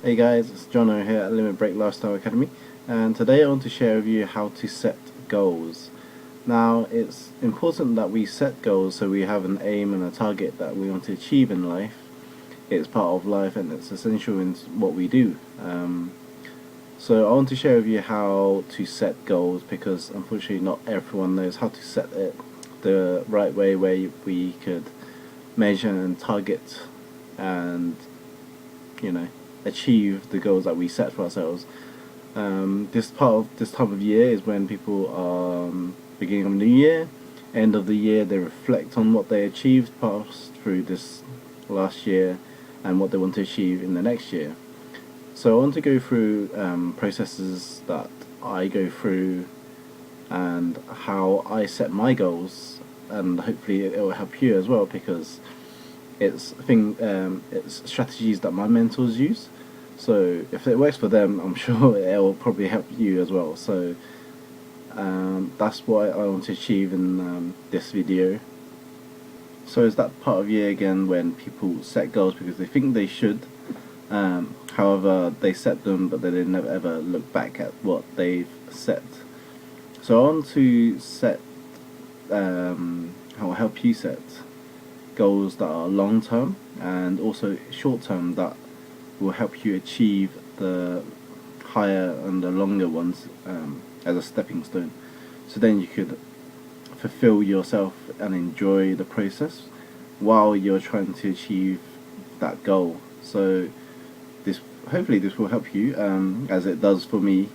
Hey guys, it's Jono here at Limit Break Lifestyle Academy, and today I want to share with you how to set goals. Now, it's important that we set goals so we have an aim and a target that we want to achieve in life. It's part of life and it's essential in what we do. So I want to share with you how to set goals, because unfortunately not everyone knows how to set it the right way, where we could measure and target and achieve the goals that we set for ourselves. This time of year is when people are beginning of the new year, end of the year. They reflect on what they achieved past through this last year and what they want to achieve in the next year. So I want to go through processes that I go through and how I set my goals, and hopefully it will help you as well, because it's strategies that my mentors use. So if it works for them, I'm sure it will probably help you as well. So that's what I want to achieve in this video. So it's that part of year again when people set goals because they think they should. However, they set them, but they never ever look back at what they've set. So I want to set, I'll help you set goals that are long term and also short term that will help you achieve the higher and the longer ones as a stepping stone. So then you could fulfill yourself and enjoy the process while you're trying to achieve that goal. So hopefully this will help you, as it does for me.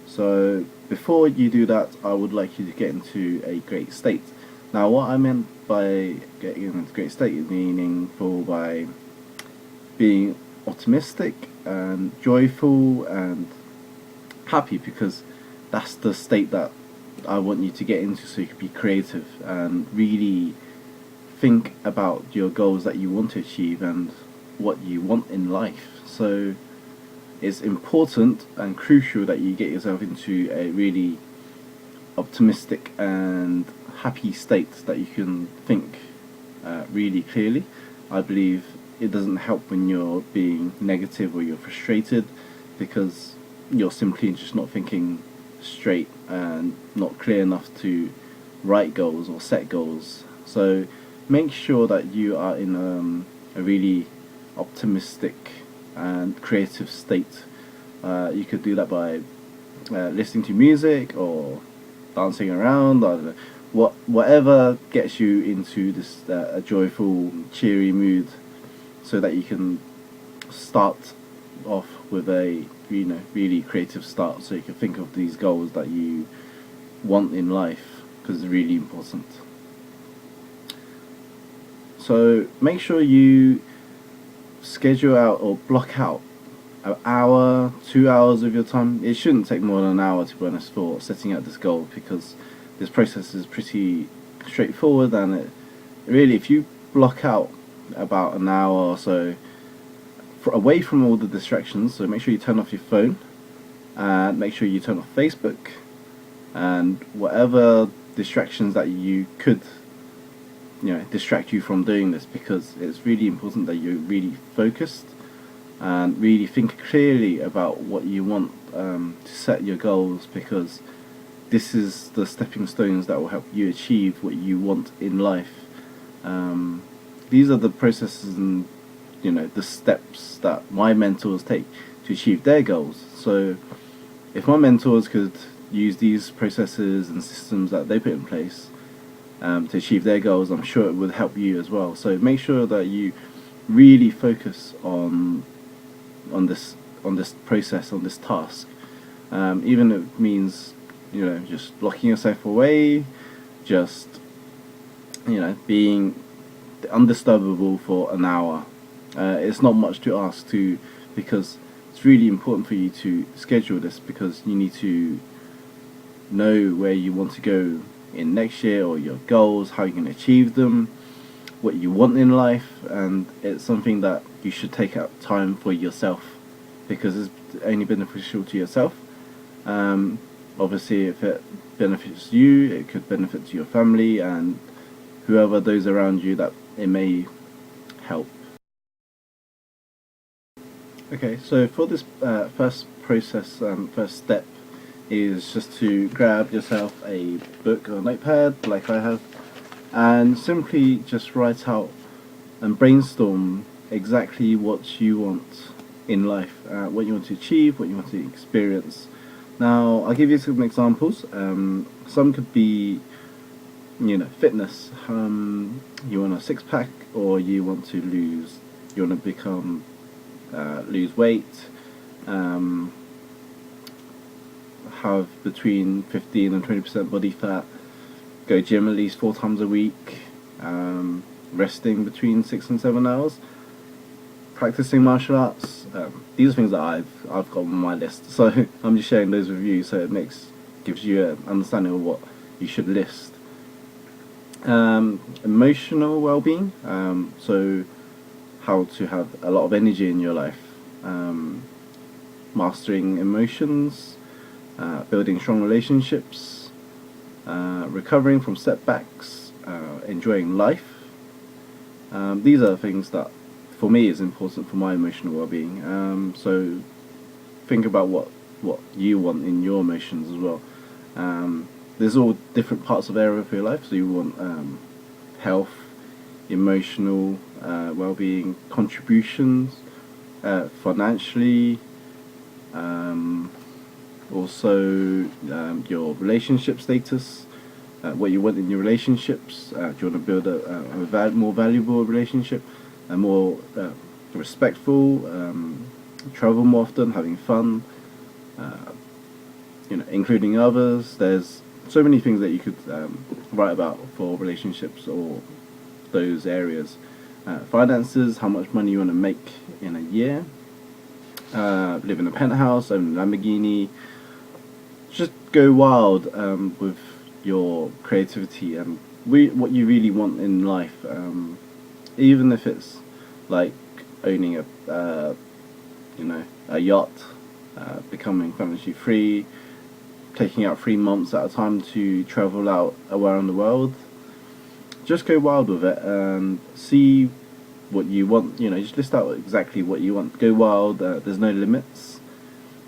So before you do that, I would like you to get into a great state. Now, what I meant by getting into a great state is meaningful by being optimistic and joyful and happy, because that's the state that I want you to get into, so you can be creative and really think about your goals that you want to achieve and what you want in life. So it's important and crucial that you get yourself into a really optimistic and happy state that you can think really clearly. I believe it doesn't help when you're being negative or you're frustrated, because you're simply just not thinking straight and not clear enough to write goals or set goals. So make sure that you are in a really optimistic and creative state. You could do that by listening to music or dancing around. I don't know, whatever gets you into this a joyful, cheery mood, so that you can start off with a really creative start, so you can think of these goals that you want in life, because it's really important. So make sure you schedule out or block out an hour, 2 hours of your time. It shouldn't take more than an hour, to be honest, for setting out this goal, because this process is pretty straightforward, and it really, if you block out about an hour or so away from all the distractions, so make sure you turn off your phone and make sure you turn off Facebook and whatever distractions that you could distract you from doing this, because it's really important that you're really focused and really think clearly about what you want to set your goals, because this is the stepping stones that will help you achieve what you want in life. These are the processes and the steps that my mentors take to achieve their goals. So if my mentors could use these processes and systems that they put in place to achieve their goals, I'm sure it would help you as well. So make sure that you really focus on this process, on this task, even if it means just locking yourself away, just being undisturbable for an hour. It's not much to ask to, because it's really important for you to schedule this, because you need to know where you want to go in next year, or your goals, how you can achieve them, what you want in life, and it's something that you should take out time for yourself, because it's only beneficial to yourself. Obviously, if it benefits you, it could benefit to your family and whoever those around you that it may help. Okay, so for this first process, first step is just to grab yourself a book or notepad, like I have, and simply just write out and brainstorm exactly what you want in life, what you want to achieve, what you want to experience. Now, I'll give you some examples. Some could be, fitness. You want a six pack, or you want to lose weight, um, have between 15 and 20% body fat, go gym at least 4 times a week, resting between 6 and 7 hours, practicing martial arts. These are things that I've got on my list. So I'm just sharing those with you, so gives you an understanding of what you should list. Emotional well-being. So how to have a lot of energy in your life. Mastering emotions, building strong relationships, recovering from setbacks, enjoying life. These are things that, for me, is important for my emotional well-being. So think about what you want in your emotions as well. There's all different parts of area for your life. So you want health, emotional well-being, contributions, financially, also your relationship status, what you want in your relationships. Do you want to build a more valuable relationship, a more respectful, travel more often, having fun, including others. There's so many things that you could write about for relationships or those areas. Finances, how much money you want to make in a year, live in a penthouse, own a Lamborghini. Just go wild with your creativity and what you really want in life. Even if it's like owning a yacht, becoming financially free, taking out 3 months at a time to travel out around the world. Just go wild with it and see what you want. Just list out exactly what you want. Go wild. There's no limits.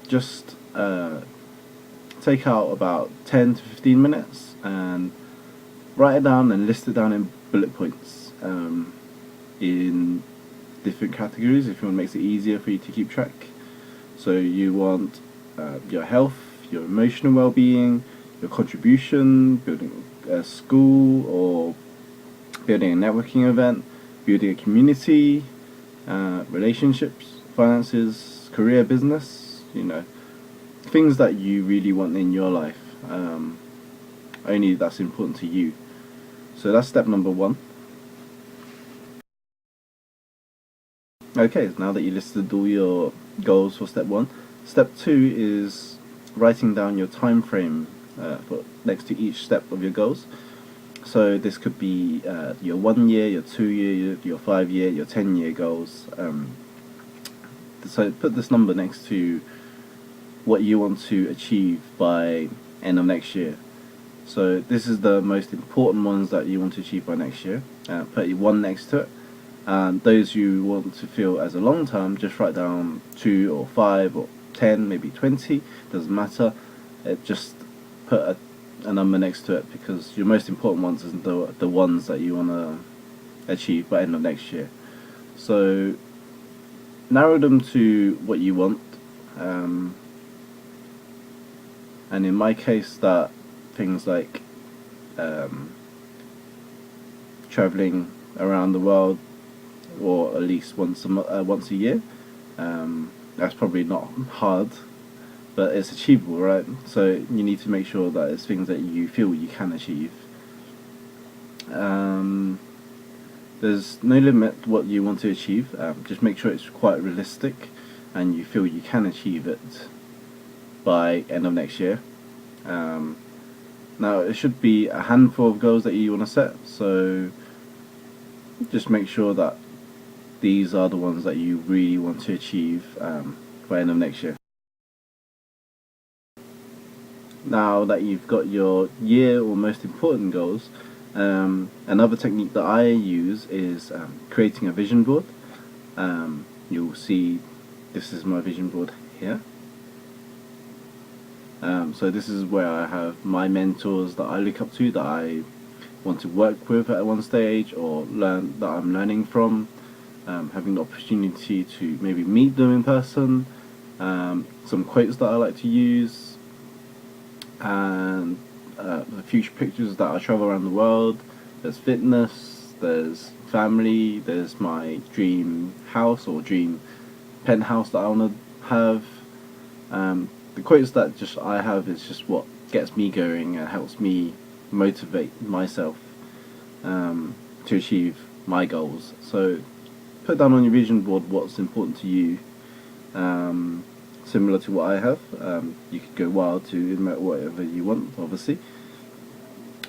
Just take out about 10 to 15 minutes and write it down and list it down in bullet points, in different categories if you want to make it easier for you to keep track. So you want your health, your emotional well-being, your contribution, building a school or building a networking event, building a community, relationships, finances, career, business, things that you really want in your life, only that's important to you. So that's step number 1. Okay, now that you listed all your goals for step 1, step 2 is writing down your time frame for next to each step of your goals. So this could be your 1 year, your 2 year, your 5 year, your 10-year goals. So put this number next to what you want to achieve by end of next year. So this is the most important ones that you want to achieve by next year. Put 1 next to it. And those you want to feel as a long term, just write down 2 or 5 or 10, maybe 20. Doesn't matter. Just put a number next to it, because your most important ones isn't the ones that you want to achieve by end of next year. So narrow them to what you want, and in my case, that things like traveling around the world, or at least once a year. That's probably not hard, but it's achievable, right? So you need to make sure that it's things that you feel you can achieve. There's no limit what you want to achieve. Just make sure it's quite realistic and you feel you can achieve it by end of next year. Now it should be a handful of goals that you want to set, so just make sure that these are the ones that you really want to achieve by end of next year. Now that you've got your year or most important goals, another technique that I use is creating a vision board. You'll see this is my vision board here. So this is where I have my mentors that I look up to, that I want to work with at one stage, or that I'm learning from, having the opportunity to maybe meet them in person, some quotes that I like to use, and the future pictures that I travel around the world. There's fitness, there's family, there's my dream house or dream penthouse that I want to have. The quotes that just I have is just what gets me going and helps me motivate myself to achieve my goals. So put down on your vision board what's important to you, similar to what I have. You could go wild to emote whatever you want, obviously.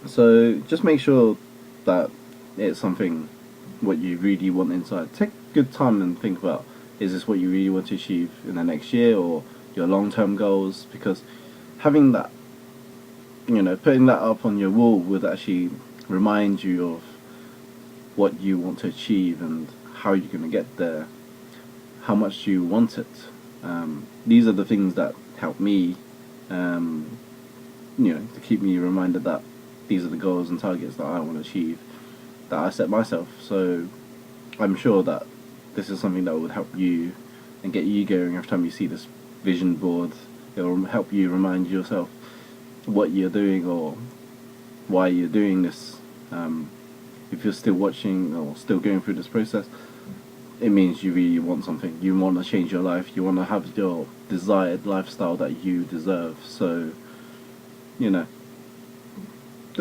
So just make sure that it's something what you really want inside. Take good time and think about, is this what you really want to achieve in the next year, or your long-term goals? Because having that, putting that up on your wall would actually remind you of what you want to achieve and how you're going to get there, how much you want it. These are the things that help me, to keep me reminded that these are the goals and targets that I want to achieve, that I set myself. So I'm sure that this is something that would help you and get you going every time you see this vision board. It will help you remind yourself what you're doing or why you're doing this. If you're still watching or still going through this process, it means you really want something. You want to change your life. You want to have your desired lifestyle that you deserve. So, do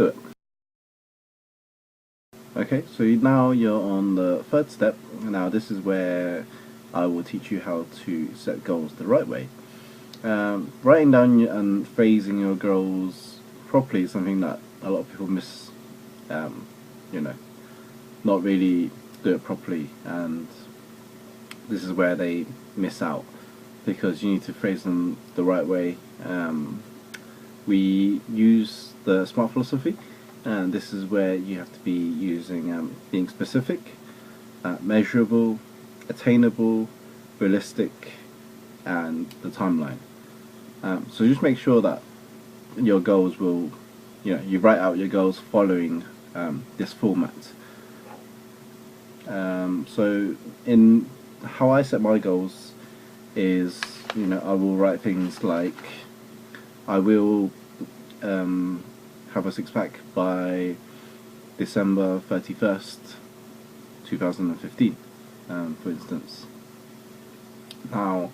it. Okay, so now you're on the third step. Now this is where I will teach you how to set goals the right way. Writing down and phrasing your goals properly is something that a lot of people miss. Not really do it properly, and this is where they miss out, because you need to phrase them the right way. We use the SMART philosophy, and this is where you have to be using being specific, measurable, attainable, realistic, and the timeline. So just make sure that your goals will, you write out your goals following this format. So in how I set my goals is, I will write things like, I will have a six-pack by December 31st, 2015, for instance. Now,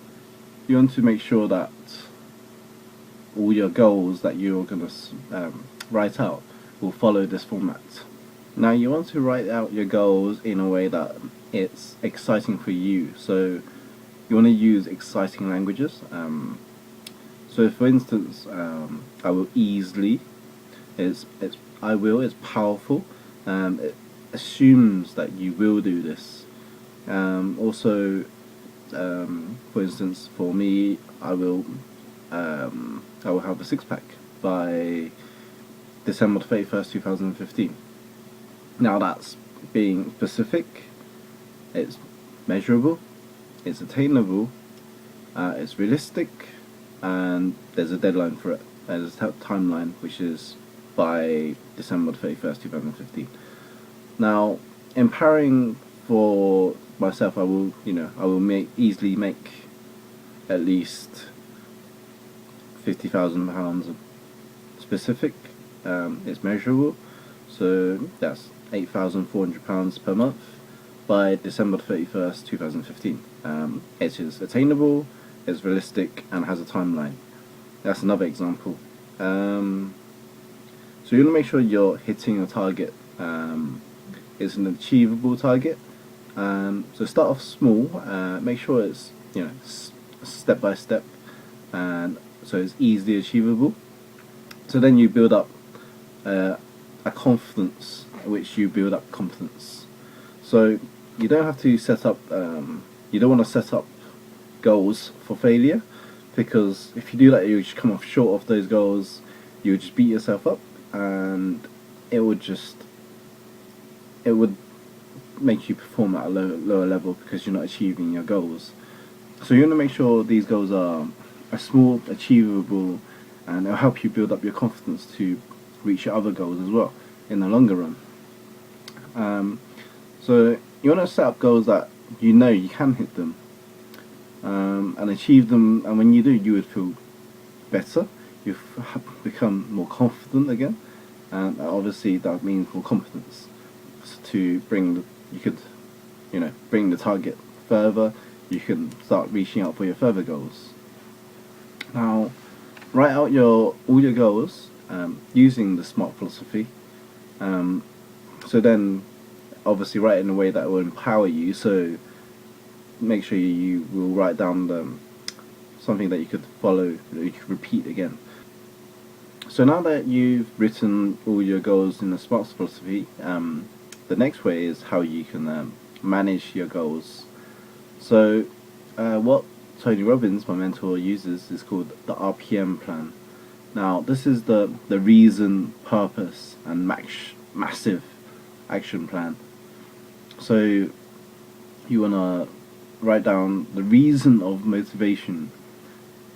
you want to make sure that all your goals that you're going to write out will follow this format. Now, you want to write out your goals in a way that it's exciting for you. So you want to use exciting languages. So for instance, I will easily, it's powerful. It assumes that you will do this. Also, for instance, for me, I will have a six-pack by December 31st, 2015. Now that's being specific, it's measurable, it's attainable, it's realistic, and there's a deadline for it. There's a timeline, which is by December 31st, 2015. Now, empowering for myself, I will easily make at least £50,000 specific. It's measurable, so that's £8,400 per month by December 31st, 2015. It is attainable, it's realistic, and has a timeline. That's another example. So you want to make sure you're hitting your target. It's an achievable target. So start off small. Make sure it's step by step, and so it's easily achievable. So then you build up a confidence, which you build up confidence. So you don't have to set up. You don't want to set up goals for failure, because if you do that, you just come off short of those goals. You would just beat yourself up, and it would make you perform at a lower level because you're not achieving your goals. So you want to make sure these goals are small, achievable, and it'll help you build up your confidence to reach your other goals as well in the longer run. So you want to set up goals that you know you can hit them, and achieve them, and when you do, you would feel better. You've become more confident again, and obviously that means more confidence to you could, bring the target further. You can start reaching out for your further goals. Now, write out all your goals using the SMART philosophy. So then, obviously, write it in a way that will empower you. So make sure you will write down something that you could follow, that you could repeat again. So now that you've written all your goals in the SMART philosophy, the next way is how you can manage your goals. So what Tony Robbins, my mentor, uses is called the RPM plan. Now this is the reason, purpose, and massive action plan. So you want to write down the reason of motivation.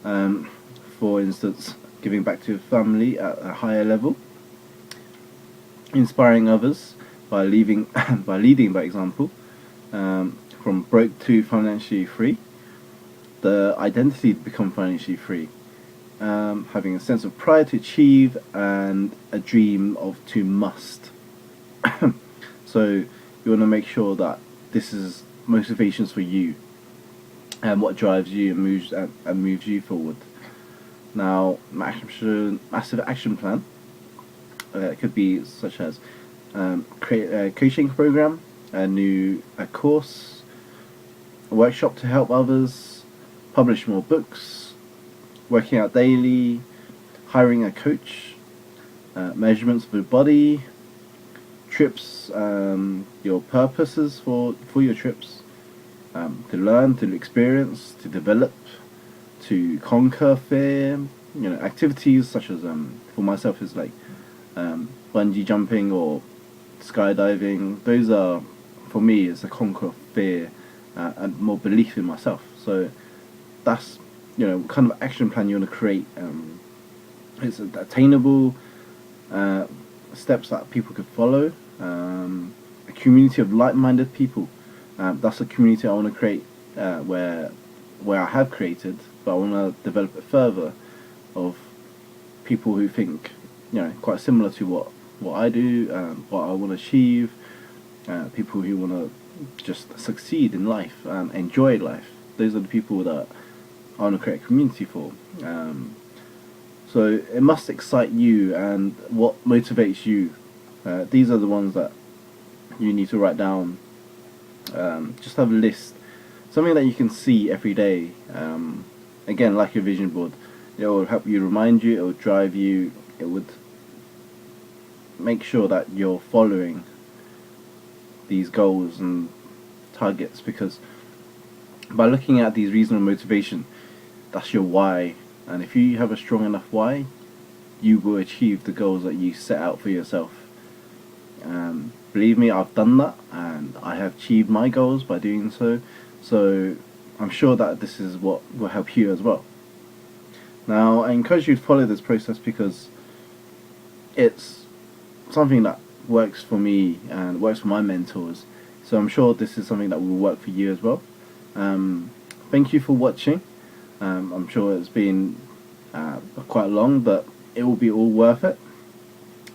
For instance, giving back to your family at a higher level, inspiring others by leading by example, from broke to financially free, the identity to become financially free, having a sense of pride to achieve, and a dream to must. So you want to make sure that this is motivations for you and what drives you and moves you forward. Now, massive action plan could be such as create a coaching program, a course, a workshop to help others, publish more books, working out daily, hiring a coach, measurements of your body, trips, your purposes for your trips, to learn, to experience, to develop, to conquer fear. Activities such as for myself is like bungee jumping or skydiving. Those are, for me, it's a conquer fear and more belief in myself. So that's kind of action plan you want to create. It's attainable steps that people could follow. A community of like-minded people. That's a community I want to create where I have created, but I want to develop it further, of people who think quite similar to what I do, what I want to achieve, people who want to just succeed in life and enjoy life. Those are the people that I want to create a community for. So it must excite you, and what motivates you. These are the ones that you need to write down. Just have a list, something that you can see every day. Again, like your vision board, it will help you, remind you, it will drive you, it would make sure that you're following these goals and targets, because by looking at these reasons of motivation, that's your why, and if you have a strong enough why, you will achieve the goals that you set out for yourself. Believe me, I've done that, and I have achieved my goals by doing so. So I'm sure that this is what will help you as well. Now, I encourage you to follow this process because it's something that works for me and works for my mentors. So I'm sure this is something that will work for you as well. Thank you for watching. I'm sure it's been quite long, but it will be all worth it.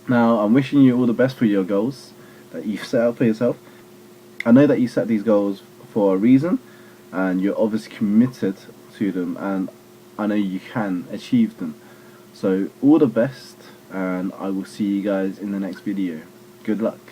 Now, I'm wishing you all the best for your goals that you've set out for yourself. I know that you set these goals for a reason, and you're obviously committed to them, and I know you can achieve them. So all the best, and I will see you guys in the next video. Good luck.